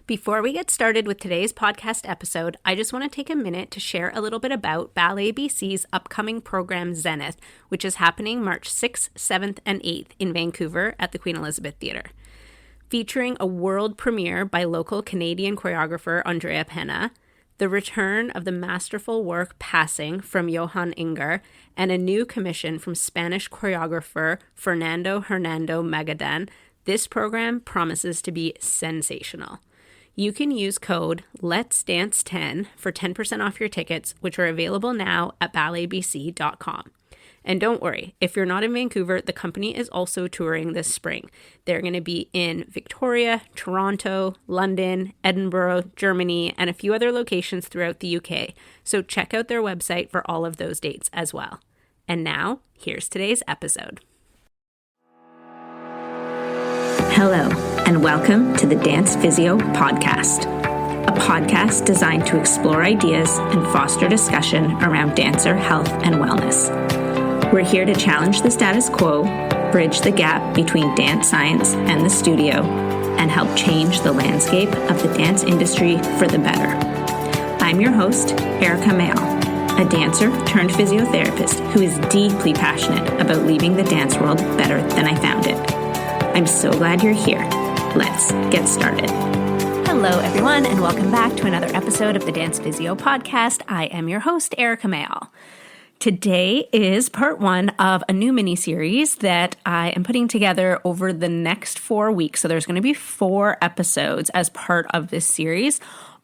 Before we get started with today's podcast episode, I just want to take a minute to share a little bit about Ballet BC's upcoming program Zenith, which is happening March 6th, 7th, and 8th in Vancouver at the Queen Elizabeth Theatre. Featuring a world premiere by local Canadian choreographer Andrea Penna, the return of the masterful work Passing from Johann Inger, and a new commission from Spanish choreographer Fernando Hernando Magadan, this program promises to be sensational. You can use code LET'SDANCE10 for 10% off your tickets, which are available now at balletbc.com. And don't worry, if you're not in Vancouver, the company is also touring this spring. They're going to be in Victoria, Toronto, London, Edinburgh, Germany, and a few other locations throughout the UK. So check out their website for all of those dates as well. And now, here's today's episode. Hello, and welcome to the Dance Physio Podcast, a podcast designed to explore ideas and foster discussion around dancer health and wellness. We're here to challenge the status quo, bridge the gap between dance science and the studio, and help change the landscape of the dance industry for the better. I'm your host, Erika Mayall, a dancer turned physiotherapist who is deeply passionate about leaving the dance world better than I found it. I'm so glad you're here. Let's get started. Hello, everyone, and welcome back to another episode of the Dance Physio Podcast. I am your host, Erika Mayall. Today is part one of a new mini-series that I am putting together over the next 4 weeks. So there's going to be 4 episodes as part of this series,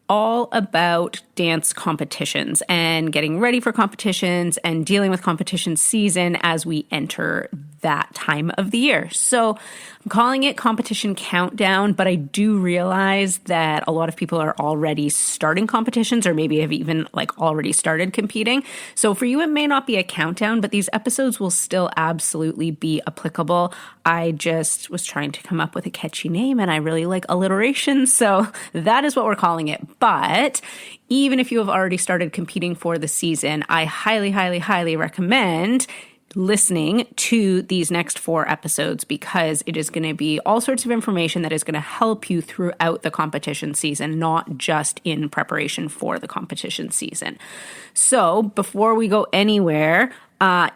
all about dance competitions and getting ready for competitions and dealing with competition season as we enter that time of the year. So I'm calling it Competition Countdown, but I do realize that a lot of people are already starting competitions or maybe have even already started competing. So for you, it may not be a countdown, but these episodes will still absolutely be applicable. I just was trying to come up with a catchy name and I really like alliteration. So that is what we're calling it. But even if you have already started competing for the season, I highly, highly, highly recommend listening to these next 4 episodes because it is going to be all sorts of information that is going to help you throughout the competition season, not just in preparation for the competition season. So before we go anywhere,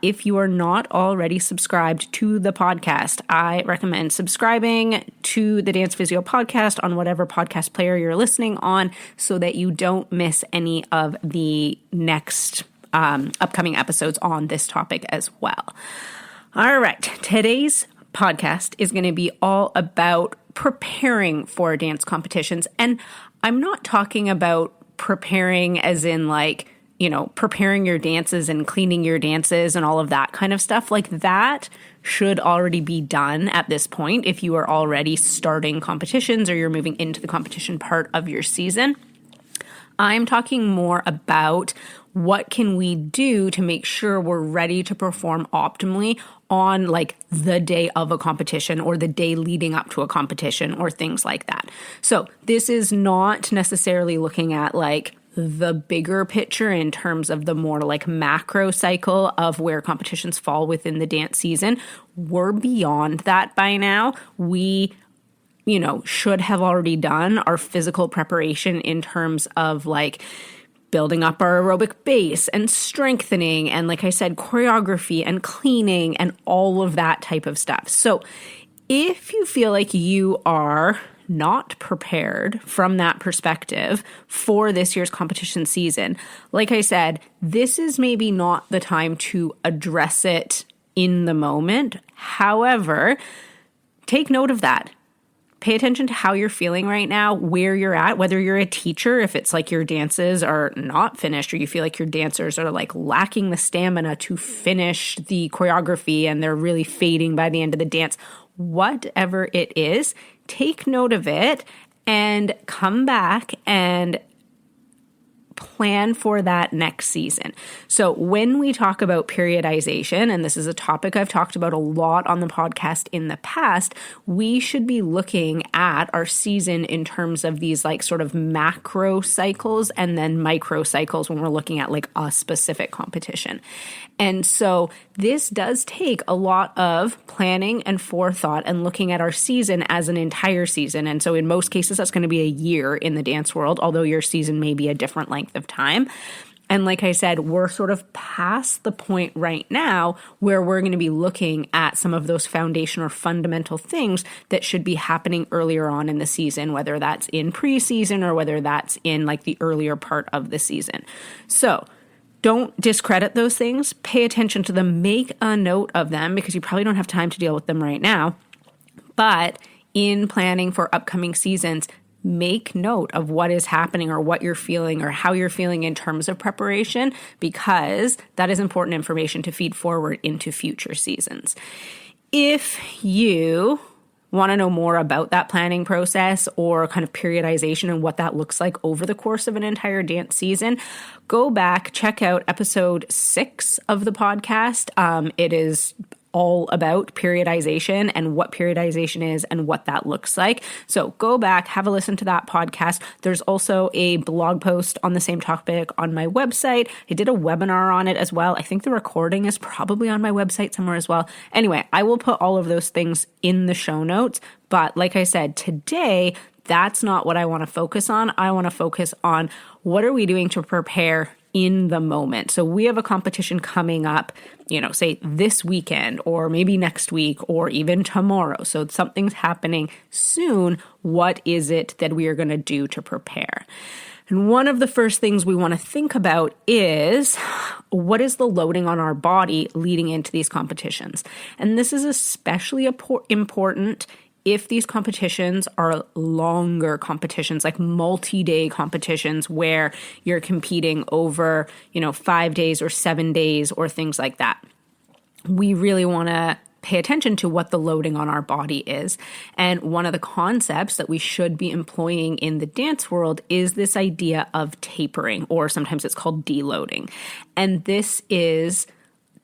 if you are not already subscribed to the podcast, I recommend subscribing to the Dance Physio Podcast on whatever podcast player you're listening on so that you don't miss any of the next upcoming episodes on this topic as well. All right, today's podcast is going to be all about preparing for dance competitions. And I'm not talking about preparing as in preparing your dances and cleaning your dances and all of that kind of stuff. That should already be done at this point if you are already starting competitions or you're moving into the competition part of your season. I'm talking more about what can we do to make sure we're ready to perform optimally on the day of a competition or the day leading up to a competition or things like that. So this is not necessarily looking at the bigger picture in terms of the more macro cycle of where competitions fall within the dance season. We're beyond that by now. We should have already done our physical preparation in terms of building up our aerobic base and strengthening and, like I said, choreography and cleaning and all of that type of stuff. So if you feel like you are not prepared from that perspective for this year's competition season, like I said, this is maybe not the time to address it in the moment. However, take note of that. Pay attention to how you're feeling right now, where you're at, whether you're a teacher, if it's your dances are not finished or you feel like your dancers are lacking the stamina to finish the choreography and they're really fading by the end of the dance. Whatever it is, take note of it and come back and plan for that next season. So when we talk about periodization, and this is a topic I've talked about a lot on the podcast in the past, we should be looking at our season in terms of these like sort of macro cycles and then micro cycles when we're looking at like a specific competition. And so this does take a lot of planning and forethought and looking at our season as an entire season. And so in most cases, that's going to be a year in the dance world, although your season may be a different length of time. And like I said, we're sort of past the point right now where we're going to be looking at some of those foundation or fundamental things that should be happening earlier on in the season, whether that's in preseason or whether that's in like the earlier part of the season. So don't discredit those things. Pay attention to them. Make a note of them because you probably don't have time to deal with them right now. But in planning for upcoming seasons, make note of what is happening or what you're feeling or how you're feeling in terms of preparation, because that is important information to feed forward into future seasons. If you want to know more about that planning process or kind of periodization and what that looks like over the course of an entire dance season, go back, check out episode 6 of the podcast. It is all about periodization and what periodization is and what that looks like. So go back, have a listen to that podcast. There's also a blog post on the same topic on my website. I did a webinar on it as well. I think the recording is probably on my website somewhere as well. Anyway, I will put all of those things in the show notes. But like I said, today, that's not what I want to focus on. I want to focus on what are we doing to prepare in the moment. So we have a competition coming up, say this weekend or maybe next week or even tomorrow. So something's happening soon. What is it that we are going to do to prepare? And one of the first things we want to think about is what is the loading on our body leading into these competitions? And this is especially important if these competitions are longer competitions, like multi-day competitions where you're competing over, 5 days or 7 days or things like that. We really want to pay attention to what the loading on our body is. And one of the concepts that we should be employing in the dance world is this idea of tapering, or sometimes it's called deloading. And this is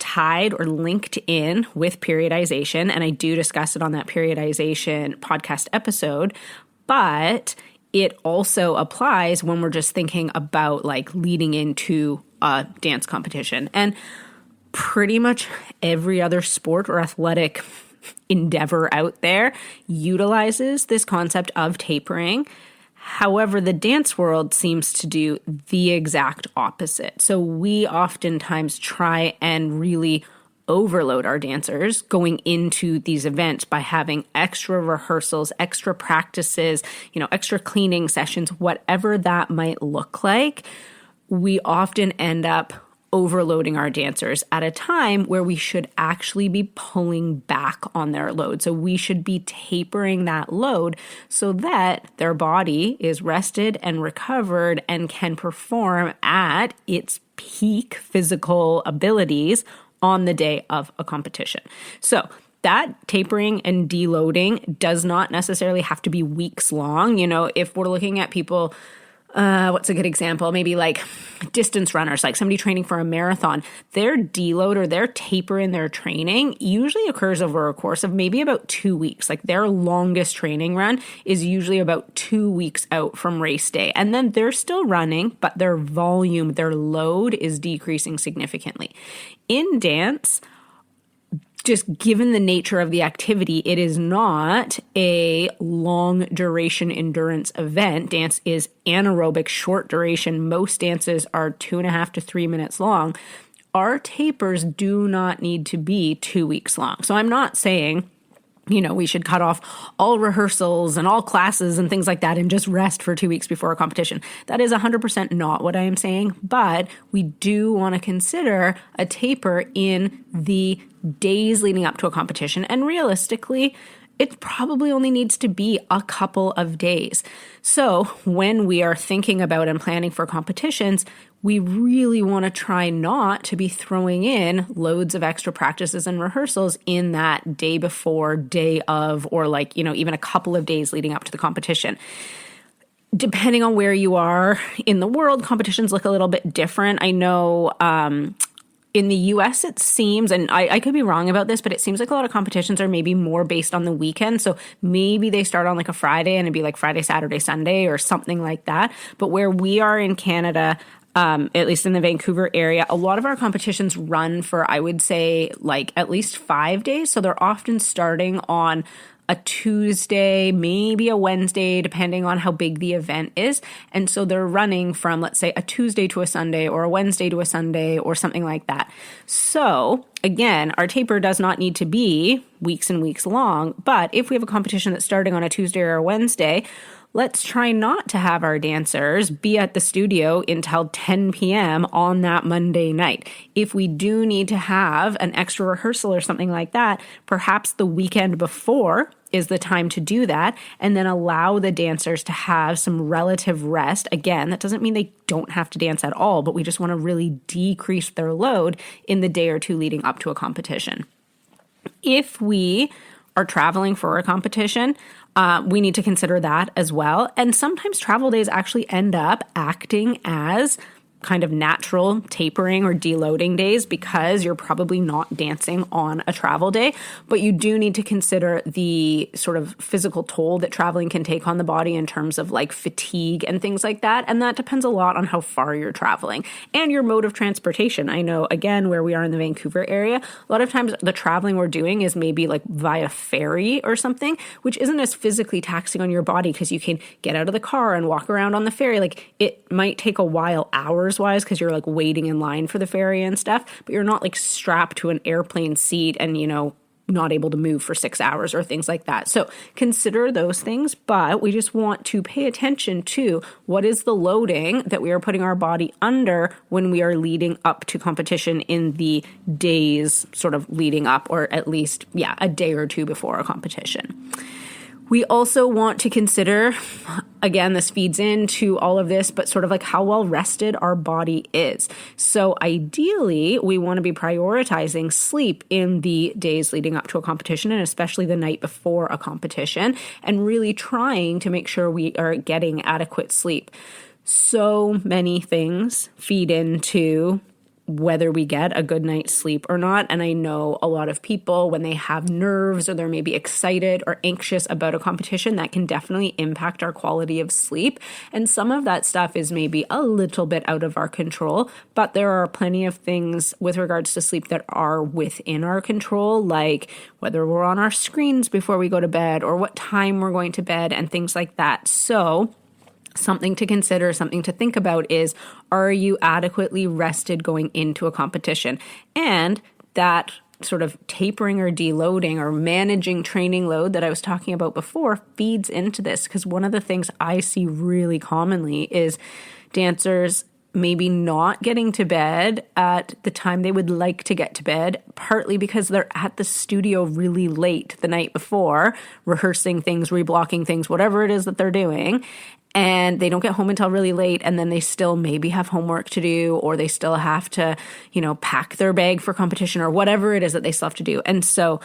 tied or linked in with periodization, and I do discuss it on that periodization podcast episode, but it also applies when we're just thinking about like leading into a dance competition. And pretty much every other sport or athletic endeavor out there utilizes this concept of tapering. However, the dance world seems to do the exact opposite. So we oftentimes try and really overload our dancers going into these events by having extra rehearsals, extra practices, extra cleaning sessions, whatever that might look like. We often end up overloading our dancers at a time where we should actually be pulling back on their load. So we should be tapering that load so that their body is rested and recovered and can perform at its peak physical abilities on the day of a competition. So that tapering and deloading does not necessarily have to be weeks long. If we're looking at people, what's a good example? Maybe like distance runners, like somebody training for a marathon, their deload or their taper in their training usually occurs over a course of maybe about 2 weeks. Like their longest training run is usually about 2 weeks out from race day. And then they're still running, but their volume, their load is decreasing significantly. In dance, just given the nature of the activity, it is not a long duration endurance event. Dance is anaerobic, short duration. Most dances are 2.5 to 3 minutes long. Our tapers do not need to be 2 weeks long. So I'm not saying, we should cut off all rehearsals and all classes and things like that and just rest for 2 weeks before a competition. That is 100% not what I am saying, but we do want to consider a taper in the days leading up to a competition. And realistically, it probably only needs to be a couple of days. So when we are thinking about and planning for competitions, we really want to try not to be throwing in loads of extra practices and rehearsals in that day before, day of, or even a couple of days leading up to the competition. depending on where you are in the world, competitions look a little bit different. I know in the US, it seems, and I could be wrong about this, but it seems like a lot of competitions are maybe more based on the weekend. So maybe they start on like a Friday and it'd be like Friday, Saturday, Sunday or something like that. But where we are in Canada, at least in the Vancouver area, a lot of our competitions run for, I would say, like at least 5 days. So they're often starting on a Tuesday, maybe a Wednesday, depending on how big the event is. And so they're running from, let's say, a Tuesday to a Sunday or a Wednesday to a Sunday or something like that. So again, our taper does not need to be weeks and weeks long. But if we have a competition that's starting on a Tuesday or a Wednesday, let's try not to have our dancers be at the studio until 10 p.m. on that Monday night. If we do need to have an extra rehearsal or something like that, perhaps the weekend before is the time to do that, and then allow the dancers to have some relative rest. Again, that doesn't mean they don't have to dance at all, but we just want to really decrease their load in the day or two leading up to a competition. If we are traveling for a competition, we need to consider that as well. And sometimes travel days actually end up acting as kind of natural tapering or deloading days because you're probably not dancing on a travel day. But you do need to consider the sort of physical toll that traveling can take on the body in terms of like fatigue and things like that. And that depends a lot on how far you're traveling and your mode of transportation. I know, again, where we are in the Vancouver area, a lot of times the traveling we're doing is maybe like via ferry or something, which isn't as physically taxing on your body because you can get out of the car and walk around on the ferry. Like it might take a while, hours wise, because you're like waiting in line for the ferry and stuff, but you're not like strapped to an airplane seat and, you know, not able to move for 6 hours or things like that. So consider those things, but we just want to pay attention to what is the loading that we are putting our body under when we are leading up to competition in the days sort of leading up, or at least, a day or two before a competition. We also want to consider, again, this feeds into all of this, but sort of like how well rested our body is. So ideally, we want to be prioritizing sleep in the days leading up to a competition, and especially the night before a competition, and really trying to make sure we are getting adequate sleep. So many things feed into whether we get a good night's sleep or not. And I know a lot of people, when they have nerves or they're maybe excited or anxious about a competition, that can definitely impact our quality of sleep. And some of that stuff is maybe a little bit out of our control, but there are plenty of things with regards to sleep that are within our control, like whether we're on our screens before we go to bed or what time we're going to bed and things like that. So something to consider, something to think about is, are you adequately rested going into a competition? And that sort of tapering or deloading or managing training load that I was talking about before feeds into this, because one of the things I see really commonly is dancers maybe not getting to bed at the time they would like to get to bed, partly because they're at the studio really late the night before, rehearsing things, reblocking things, whatever it is that they're doing. And they don't get home until really late, and then they still maybe have homework to do, or they still have to, pack their bag for competition or whatever it is that they still have to do. And so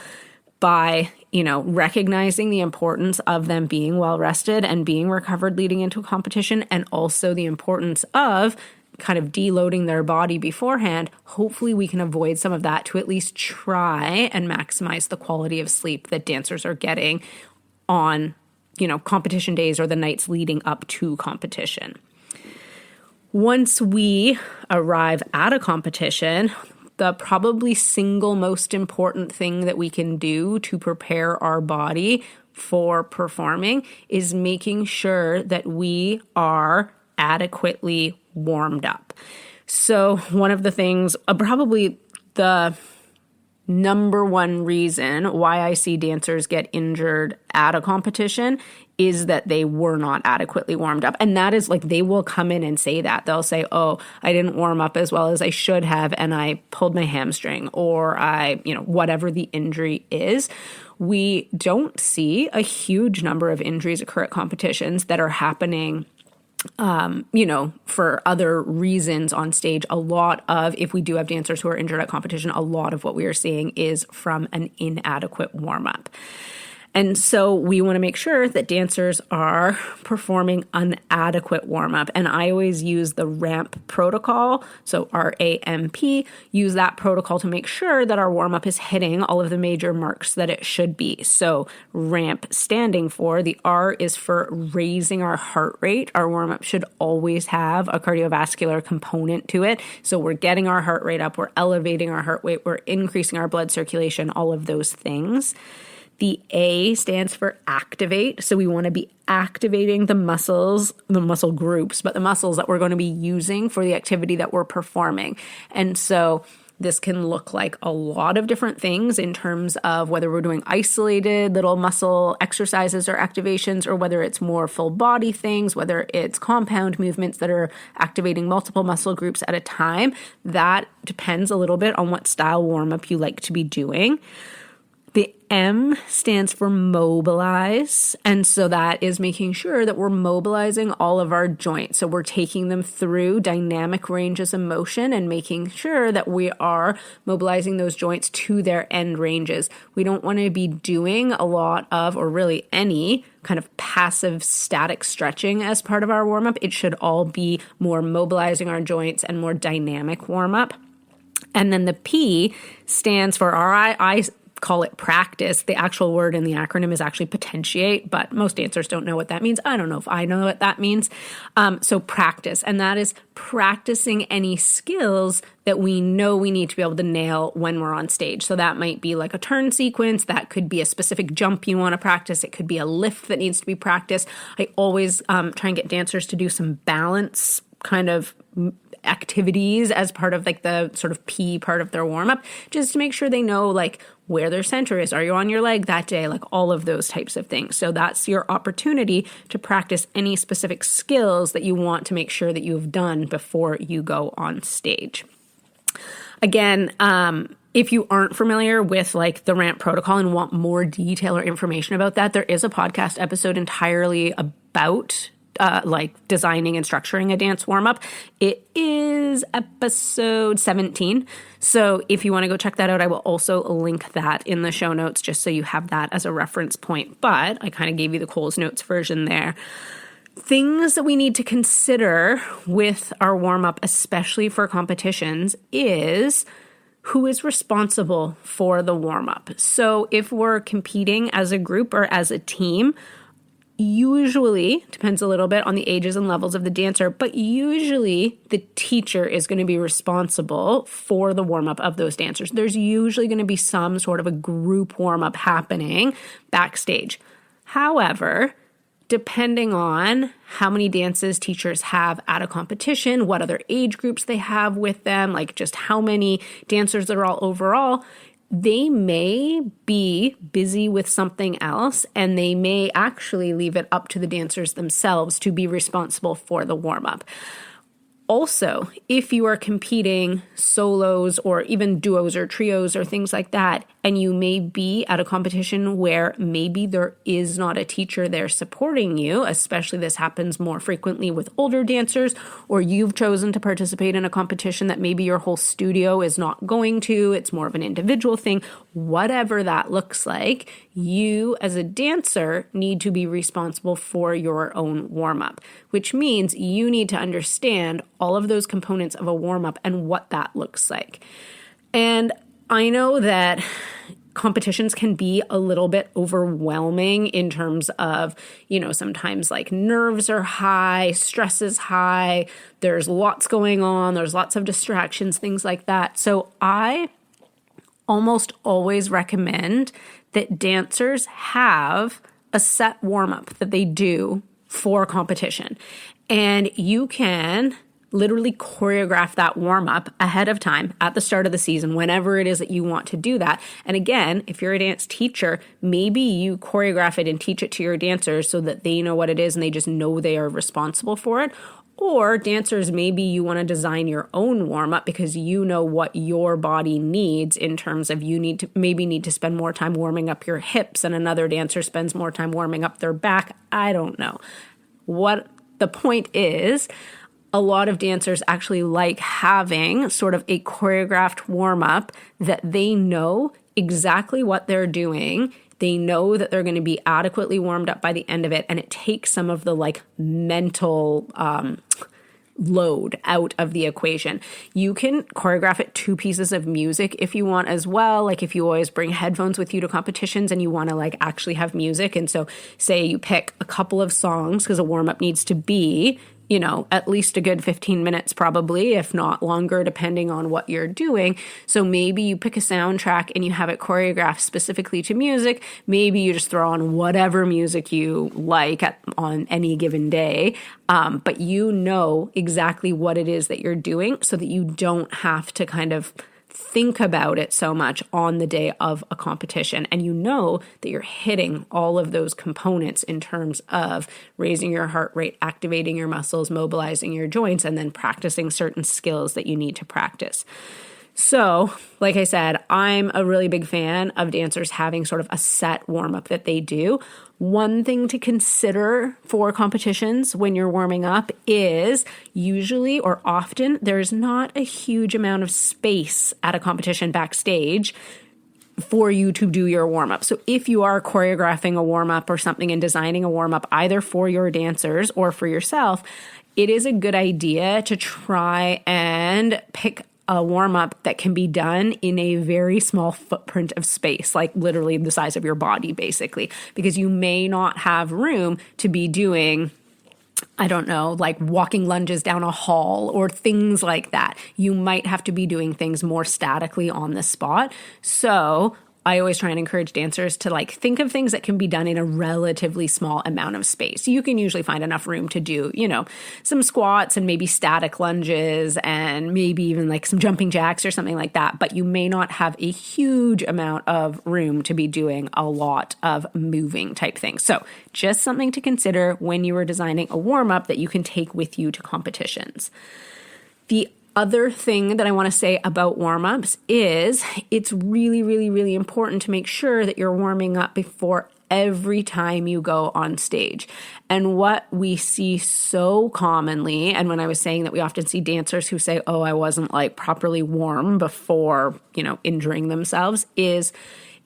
by, recognizing the importance of them being well rested and being recovered leading into a competition, and also the importance of kind of deloading their body beforehand, hopefully we can avoid some of that to at least try and maximize the quality of sleep that dancers are getting on competition days or the nights leading up to competition. Once we arrive at a competition, the probably single most important thing that we can do to prepare our body for performing is making sure that we are adequately warmed up. So one of the things, probably the number one reason why I see dancers get injured at a competition is that they were not adequately warmed up. And that is like, they will come in and say that. They'll say, oh, I didn't warm up as well as I should have, and I pulled my hamstring, or I, whatever the injury is. We don't see a huge number of injuries occur at competitions that are happening for other reasons on stage. A lot of, if we do have dancers who are injured at competition, a lot of what we are seeing is from an inadequate warm-up. And so we want to make sure that dancers are performing an adequate warm-up. And I always use the RAMP protocol, so RAMP, use that protocol to make sure that our warm-up is hitting all of the major marks that it should be. So RAMP standing for, the R is for raising our heart rate. Our warm-up should always have a cardiovascular component to it. So we're getting our heart rate up, we're elevating our heart rate, we're increasing our blood circulation, all of those things. The A stands for activate. So we want to be activating the muscles, the muscle groups, but the muscles that we're going to be using for the activity that we're performing. And so this can look like a lot of different things in terms of whether we're doing isolated little muscle exercises or activations, or whether it's more full body things, whether it's compound movements that are activating multiple muscle groups at a time. That depends a little bit on what style warm-up you like to be doing. The M stands for mobilize, and so that is making sure that we're mobilizing all of our joints. So we're taking them through dynamic ranges of motion and making sure that we are mobilizing those joints to their end ranges. We don't want to be doing a lot of, or really any, kind of passive static stretching as part of our warm-up. It should all be more mobilizing our joints and more dynamic warm-up. And then the P stands for I call it practice. The actual word in the acronym is actually potentiate, but most dancers don't know what that means. I don't know if I know what that means. So practice, and that is practicing any skills that we know we need to be able to nail when we're on stage. So that might be like a turn sequence. That could be a specific jump you want to practice. It could be a lift that needs to be practiced. I always try and get dancers to do some balance kind of activities as part of like the sort of P part of their warm-up, just to make sure they know like where their center is. Are you on your leg that day? Like all of those types of things. So that's your opportunity to practice any specific skills that you want to make sure that you've done before you go on stage. Again, if you aren't familiar with like the RAMP protocol and want more detail or information about that, there is a podcast episode entirely about like designing and structuring a dance warm-up. It is episode 17. So if you want to go check that out, I will also link that in the show notes just so you have that as a reference point. But I kind of gave you the Coles Notes version there. Things that we need to consider with our warm-up, especially for competitions, is who is responsible for the warm-up. So if we're competing as a group or as a team, usually, depends a little bit on the ages and levels of the dancer, but usually the teacher is going to be responsible for the warm-up of those dancers. There's usually going to be some sort of a group warm-up happening backstage. However, depending on how many dances teachers have at a competition, what other age groups they have with them, like just how many dancers there are overall, they may be busy with something else, and they may actually leave it up to the dancers themselves to be responsible for the warm-up. Also, if you are competing solos or even duos or trios or things like that, and you may be at a competition where maybe there is not a teacher there supporting you, especially this happens more frequently with older dancers, or you've chosen to participate in a competition that maybe your whole studio is not going to, it's more of an individual thing, whatever that looks like, you as a dancer need to be responsible for your own warm-up, which means you need to understand all of those components of a warm-up and what that looks like. And I know that competitions can be a little bit overwhelming in terms of, sometimes like nerves are high, stress is high, there's lots going on, there's lots of distractions, things like that. So I almost always recommend that dancers have a set warm-up that they do for competition. And you can literally choreograph that warm-up ahead of time at the start of the season, whenever it is that you want to do that. And again, if you're a dance teacher, maybe you choreograph it and teach it to your dancers so that they know what it is and they just know they are responsible for it. Or dancers, maybe you want to design your own warm-up because you know what your body needs in terms of you need to spend more time warming up your hips and another dancer spends more time warming up their back. I don't know. What the point is, a lot of dancers actually like having sort of a choreographed warm-up that they know exactly what they're doing They know that they're going to be adequately warmed up by the end of it, and it takes some of the like mental load out of the equation. You can choreograph it 2 pieces of music if you want as well. Like if you always bring headphones with you to competitions and you want to like actually have music. And so say you pick a couple of songs, because a warm-up needs to be, you know, at least a good 15 minutes probably, if not longer, depending on what you're doing. So maybe you pick a soundtrack and you have it choreographed specifically to music. Maybe you just throw on whatever music you like on any given day. But you know exactly what it is that you're doing so that you don't have to kind of think about it so much on the day of a competition. And you know that you're hitting all of those components in terms of raising your heart rate, activating your muscles, mobilizing your joints, and then practicing certain skills that you need to practice. So, like I said, I'm a really big fan of dancers having sort of a set warm-up that they do. One thing to consider for competitions when you're warming up is usually or often there's not a huge amount of space at a competition backstage for you to do your warm-up. So if you are choreographing a warm-up or something and designing a warm-up either for your dancers or for yourself, it is a good idea to try and pick a warm-up that can be done in a very small footprint of space, like literally the size of your body, basically, because you may not have room to be doing, I don't know, like walking lunges down a hall or things like that. You might have to be doing things more statically on the spot. So I always try and encourage dancers to like think of things that can be done in a relatively small amount of space. You can usually find enough room to do, you know, some squats and maybe static lunges and maybe even like some jumping jacks or something like that. But you may not have a huge amount of room to be doing a lot of moving type things. So just something to consider when you are designing a warm-up that you can take with you to competitions. The other thing that I want to say about warm-ups is it's really, really, really important to make sure that you're warming up before every time you go on stage. And what we see so commonly, and when I was saying that we often see dancers who say, oh, I wasn't like properly warm before, you know, injuring themselves, is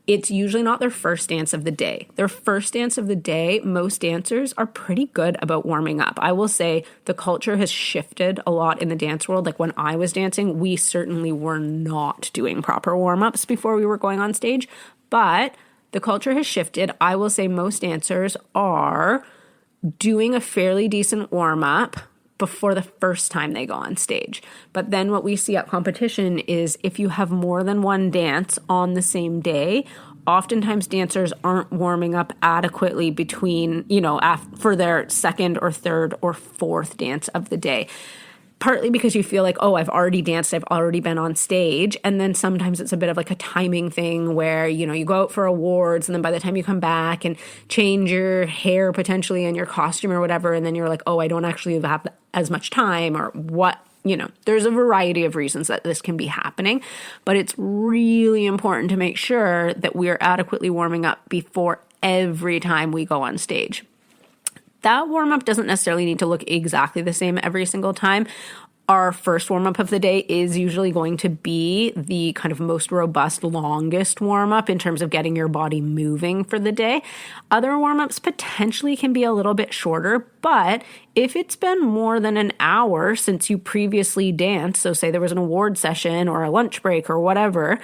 it's usually not their first dance of the day. Their first dance of the day, most dancers are pretty good about warming up. I will say the culture has shifted a lot in the dance world. Like when I was dancing, we certainly were not doing proper warm-ups before we were going on stage, but the culture has shifted. I will say most dancers are doing a fairly decent warm-up before the first time they go on stage. But then what we see at competition is if you have more than one dance on the same day, oftentimes dancers aren't warming up adequately between, you know, for their second or third or fourth dance of the day. Partly because you feel like, oh, I've already danced, I've already been on stage. And then sometimes it's a bit of like a timing thing where, you know, you go out for awards and then by the time you come back and change your hair potentially and your costume or whatever, and then you're like, oh, I don't actually have as much time or what, you know, there's a variety of reasons that this can be happening. But it's really important to make sure that we're adequately warming up before every time we go on stage. That warm-up doesn't necessarily need to look exactly the same every single time. Our first warm-up of the day is usually going to be the kind of most robust, longest warm-up in terms of getting your body moving for the day. Other warm-ups potentially can be a little bit shorter, but if it's been more than an hour since you previously danced, so say there was an award session or a lunch break or whatever,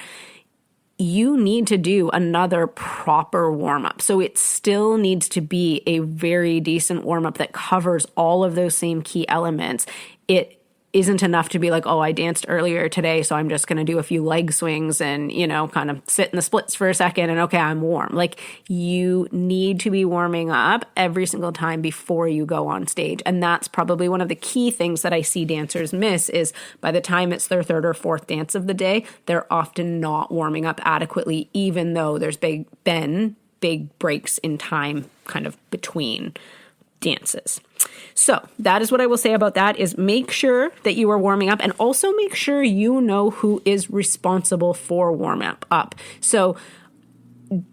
you need to do another proper warm-up. So it still needs to be a very decent warm-up that covers all of those same key elements. It isn't enough to be like, oh, I danced earlier today, so I'm just going to do a few leg swings and, you know, kind of sit in the splits for a second and okay, I'm warm. Like you need to be warming up every single time before you go on stage. And that's probably one of the key things that I see dancers miss is by the time it's their third or fourth dance of the day, they're often not warming up adequately, even though there's been big breaks in time kind of between dances. So that is what I will say about that is make sure that you are warming up and also make sure you know who is responsible for warm up. So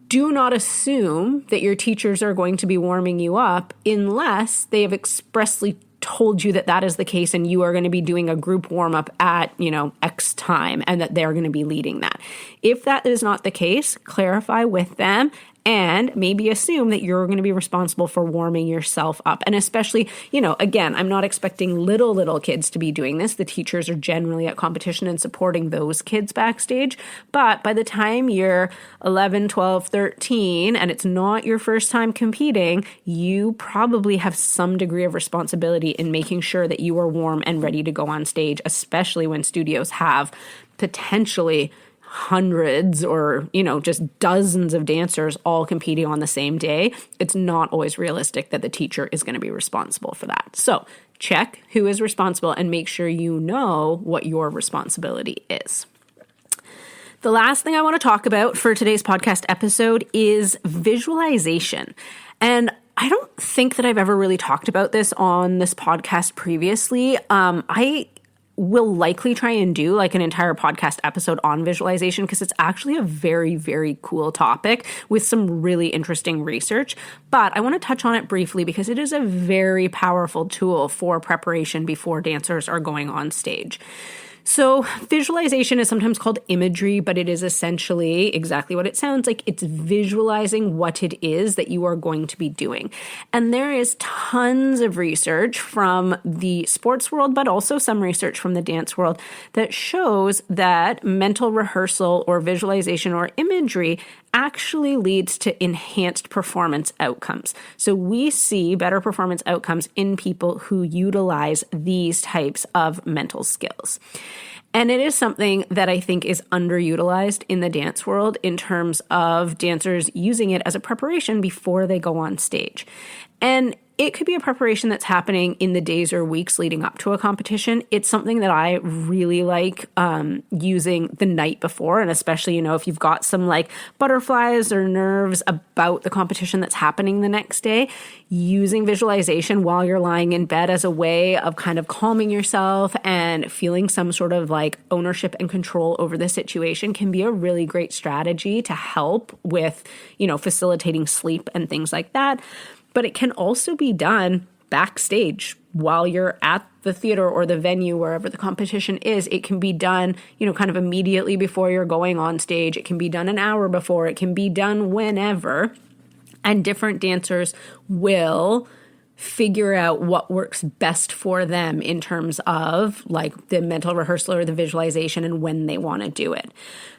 do not assume that your teachers are going to be warming you up unless they have expressly told you that that is the case and you are going to be doing a group warm up at, you know, X time and that they're going to be leading that. If that is not the case, clarify with them and maybe assume that you're going to be responsible for warming yourself up. And especially, again, I'm not expecting little kids to be doing this. The teachers are generally at competition and supporting those kids backstage. But by the time you're 11, 12, 13, and it's not your first time competing, you probably have some degree of responsibility in making sure that you are warm and ready to go on stage, especially when studios have potentially hundreds or, just dozens of dancers all competing on the same day. It's not always realistic that the teacher is going to be responsible for that. So check who is responsible and make sure you know what your responsibility is. The last thing I want to talk about for today's podcast episode is visualization. And I don't think that I've ever really talked about this on this podcast previously. I will likely try and do like an entire podcast episode on visualization because it's actually a very, very cool topic with some really interesting research. But I want to touch on it briefly because it is a very powerful tool for preparation before dancers are going on stage. So visualization is sometimes called imagery, but it is essentially exactly what it sounds like. It's visualizing what it is that you are going to be doing. And there is tons of research from the sports world, but also some research from the dance world that shows that mental rehearsal or visualization or imagery actually leads to enhanced performance outcomes. So we see better performance outcomes in people who utilize these types of mental skills. And it is something that I think is underutilized in the dance world in terms of dancers using it as a preparation before they go on stage. And it could be a preparation that's happening in the days or weeks leading up to a competition. It's something that I really like using the night before, and especially, if you've got some like butterflies or nerves about the competition that's happening the next day, using visualization while you're lying in bed as a way of kind of calming yourself and feeling some sort of like ownership and control over the situation can be a really great strategy to help with, facilitating sleep and things like that. But it can also be done backstage while you're at the theater or the venue, wherever the competition is. It can be done, kind of immediately before you're going on stage. It can be done an hour before. It can be done whenever. And different dancers will figure out what works best for them in terms of like the mental rehearsal or the visualization and when they want to do it.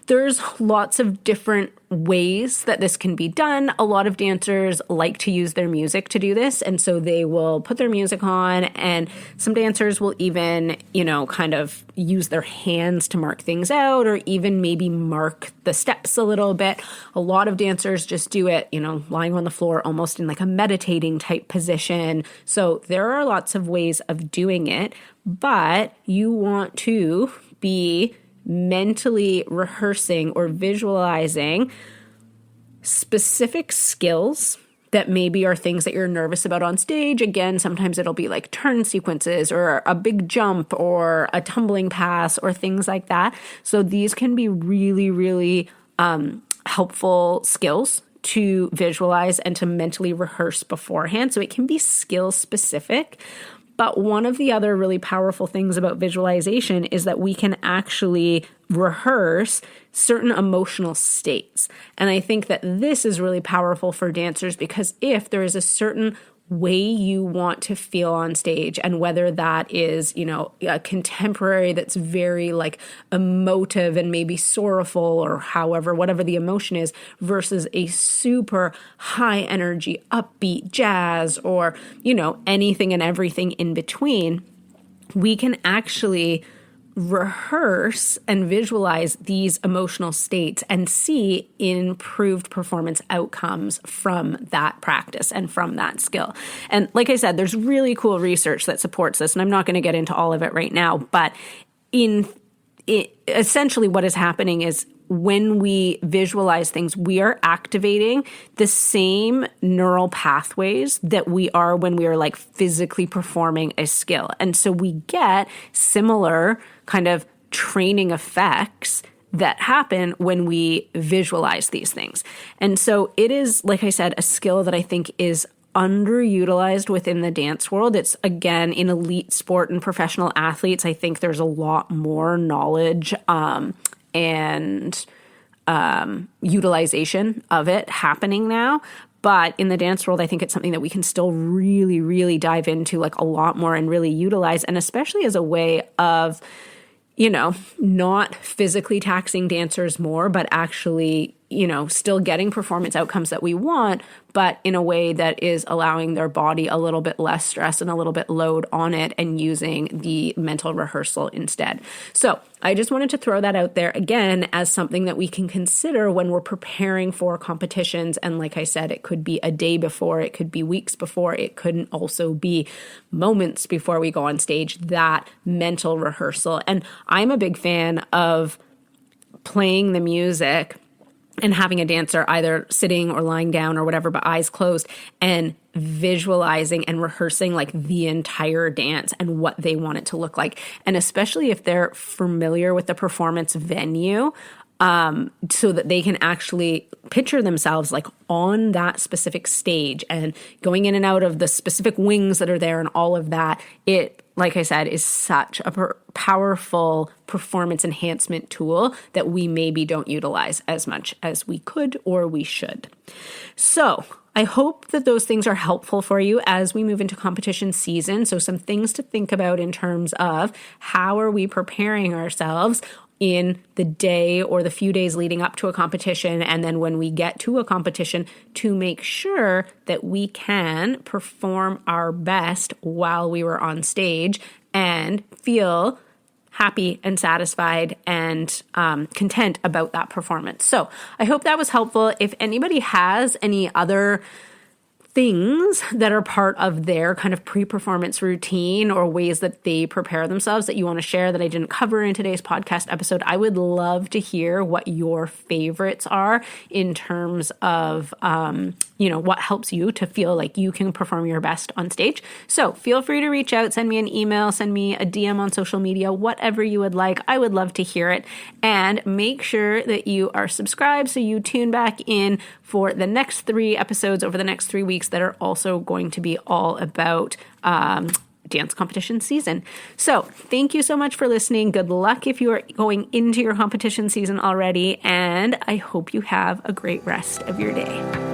There's lots of different ways that this can be done. A lot of dancers like to use their music to do this, and so they will put their music on, and some dancers will even, kind of use their hands to mark things out or even maybe mark the steps a little bit. A lot of dancers just do it, lying on the floor almost in like a meditating type position. So there are lots of ways of doing it, but you want to be mentally rehearsing or visualizing specific skills that maybe are things that you're nervous about on stage. Again, sometimes it'll be like turn sequences or a big jump or a tumbling pass or things like that. So these can be really, really helpful skills to visualize and to mentally rehearse beforehand. So it can be skill specific. But one of the other really powerful things about visualization is that we can actually rehearse certain emotional states. And I think that this is really powerful for dancers because if there is a certain way you want to feel on stage, and whether that is, a contemporary that's very like emotive and maybe sorrowful or whatever the emotion is, versus a super high energy, upbeat jazz or, anything and everything in between, we can actually rehearse and visualize these emotional states and see improved performance outcomes from that practice and from that skill. And like I said, there's really cool research that supports this, and I'm not going to get into all of it right now, but essentially what is happening is when we visualize things, we are activating the same neural pathways that we are when we are like physically performing a skill. And so we get similar kind of training effects that happen when we visualize these things. And so it is, like I said, a skill that I think is underutilized within the dance world. It's, again, in elite sport and professional athletes, I think there's a lot more knowledge and utilization of it happening now. But in the dance world, I think it's something that we can still really, really dive into like a lot more and really utilize, and especially as a way of, not physically taxing dancers more, but actually, still getting performance outcomes that we want, but in a way that is allowing their body a little bit less stress and a little bit load on it, and using the mental rehearsal instead. So I just wanted to throw that out there again as something that we can consider when we're preparing for competitions. And like I said, it could be a day before, it could be weeks before, it could also be moments before we go on stage, that mental rehearsal. And I'm a big fan of playing the music and having a dancer either sitting or lying down or whatever, but eyes closed, and visualizing and rehearsing like the entire dance and what they want it to look like. And especially if they're familiar with the performance venue, so that they can actually picture themselves like on that specific stage and going in and out of the specific wings that are there and all of that. It, like I said, is such a powerful performance enhancement tool that we maybe don't utilize as much as we could or we should. So I hope that those things are helpful for you as we move into competition season. So some things to think about in terms of how are we preparing ourselves in the day or the few days leading up to a competition, and then when we get to a competition, to make sure that we can perform our best while we were on stage and feel happy and satisfied and content about that performance. So I hope that was helpful. If anybody has any other things that are part of their kind of pre-performance routine or ways that they prepare themselves that you want to share that I didn't cover in today's podcast episode, I would love to hear what your favorites are in terms of, what helps you to feel like you can perform your best on stage. So feel free to reach out, send me an email, send me a DM on social media, whatever you would like. I would love to hear it. And make sure that you are subscribed so you tune back in for the next 3 episodes over the next 3 weeks that are also going to be all about dance competition season. So thank you so much for listening. Good luck if you are going into your competition season already, and I hope you have a great rest of your day.